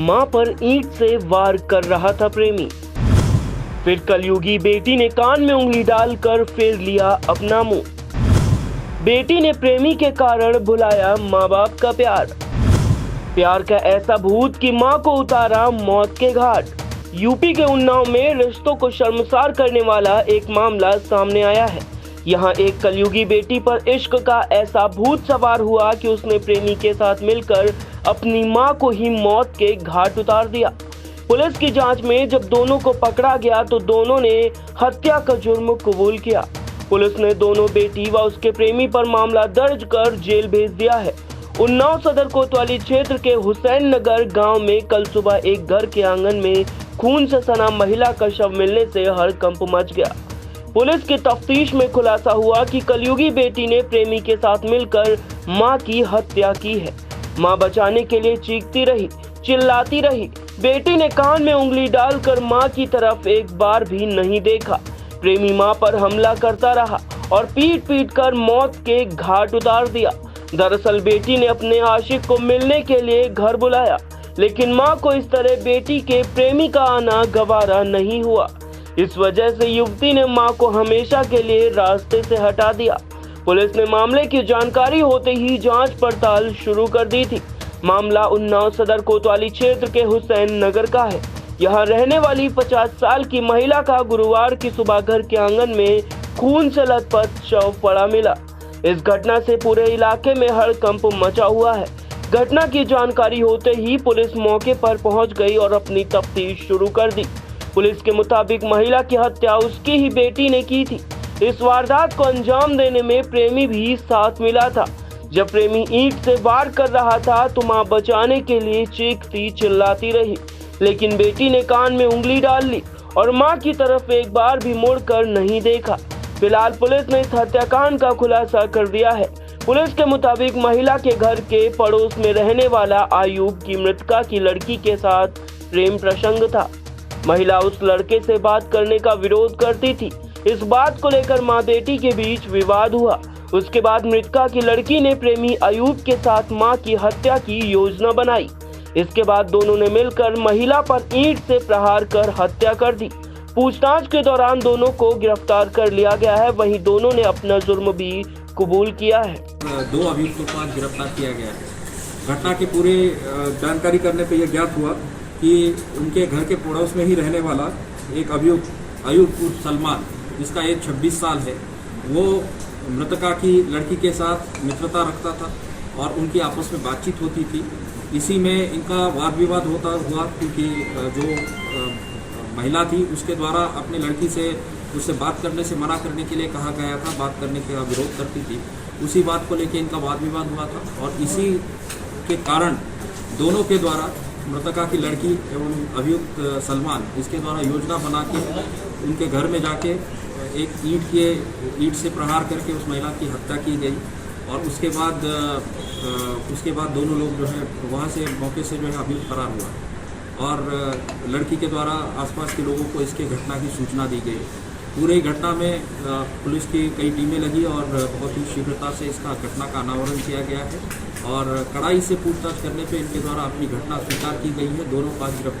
मां पर ईंट से वार कर रहा था प्रेमी। फिर कलयुगी बेटी ने कान में उंगली डालकर फेर लिया अपना मुंह। बेटी ने प्रेमी के कारण भुलाया माँ बाप का प्यार। प्यार का ऐसा भूत कि मां को उतारा मौत के घाट। यूपी के उन्नाव में रिश्तों को शर्मसार करने वाला एक मामला सामने आया है। यहाँ एक कलयुगी बेटी पर इश्क का ऐसा भूत सवार हुआ कि उसने प्रेमी के साथ मिलकर अपनी मां को ही मौत के घाट उतार दिया। पुलिस की जांच में जब दोनों को पकड़ा गया तो दोनों ने हत्या का जुर्म कबूल किया। पुलिस ने दोनों बेटी व उसके प्रेमी पर मामला दर्ज कर जेल भेज दिया है। उन्नाव सदर कोतवाली क्षेत्र के हुसैन नगर गांव में कल सुबह एक घर के आंगन में खून से सना महिला का शव मिलने से हड़कंप मच गया। पुलिस की तफ्तीश में खुलासा हुआ कि कलयुगी बेटी ने प्रेमी के साथ मिलकर मां की हत्या की है। मां बचाने के लिए चीखती रही, चिल्लाती रही। बेटी ने कान में उंगली डालकर मां की तरफ एक बार भी नहीं देखा। प्रेमी मां पर हमला करता रहा और पीट पीट कर मौत के घाट उतार दिया। दरअसल बेटी ने अपने आशिक को मिलने के लिए घर बुलाया, लेकिन मां को इस तरह बेटी के प्रेमी का आना गवारा नहीं हुआ। इस वजह से युवती ने मां को हमेशा के लिए रास्ते से हटा दिया। पुलिस ने मामले की जानकारी होते ही जांच पड़ताल शुरू कर दी थी। मामला उन्नाव सदर कोतवाली क्षेत्र के हुसैन नगर का है। यहाँ रहने वाली 50 साल की महिला का गुरुवार की सुबह घर के आंगन में खून से लथपथ शव पड़ा मिला। इस घटना से पूरे इलाके में हड़कंप मचा हुआ है। घटना की जानकारी होते ही पुलिस मौके पर पहुंच गई और अपनी तफ्तीश शुरू कर दी। पुलिस के मुताबिक महिला की हत्या उसकी ही बेटी ने की थी। इस वारदात को अंजाम देने में प्रेमी भी साथ मिला था। जब प्रेमी ईंट से वार कर रहा था तो मां बचाने के लिए चीखती चिल्लाती रही, लेकिन बेटी ने कान में उंगली डाल ली और मां की तरफ एक बार भी मुड़कर नहीं देखा। फिलहाल पुलिस ने इस हत्याकांड का खुलासा कर दिया है। पुलिस के मुताबिक महिला के घर के पड़ोस में रहने वाला आयुब की मृतका की लड़की के साथ प्रेम प्रसंग था। महिला उस लड़के से बात करने का विरोध करती थी। इस बात को लेकर मां बेटी के बीच विवाद हुआ। उसके बाद मृतका की लड़की ने प्रेमी आयुब के साथ मां की हत्या की योजना बनाई। इसके बाद दोनों ने मिलकर महिला पर ईंट से प्रहार कर हत्या कर दी। पूछताछ के दौरान दोनों को गिरफ्तार कर लिया गया है। वहीं दोनों ने अपना जुर्म भी कबूल किया है। 2 अभियुक्तों को आज गिरफ्तार किया गया है। घटना की पूरी जानकारी करने पर यह ज्ञात हुआ कि उनके घर के पड़ोस में ही रहने वाला एक अभियुक्त आयुब उर्फ सलमान, जिसका एज 26 साल है, वो मृतका की लड़की के साथ मित्रता रखता था और उनकी आपस में बातचीत होती थी। इसी में इनका वाद विवाद होता हुआ, क्योंकि जो महिला थी उसके द्वारा अपनी लड़की से उससे बात करने से मना करने के लिए कहा गया था, बात करने का विरोध करती थी। उसी बात को लेकर इनका वाद विवाद हुआ था और इसी के कारण दोनों के द्वारा मृतका की लड़की एवं अभियुक्त सलमान इसके द्वारा योजना बना के उनके घर में जाके एक ईंट से प्रहार करके उस महिला की हत्या की गई और उसके बाद दोनों लोग जो है वहाँ से मौके से जो है अभियुक्त फरार हुआ और लड़की के द्वारा आसपास के लोगों को इसके घटना की सूचना दी गई। पूरे घटना में पुलिस की कई टीमें लगी और बहुत ही शीघ्रता से इसका घटना का अनावरण किया गया है और कड़ाई से पूछताछ करने पे इनके द्वारा अपनी घटना स्वीकार की गई है। दोनों को आज गिरफ्तार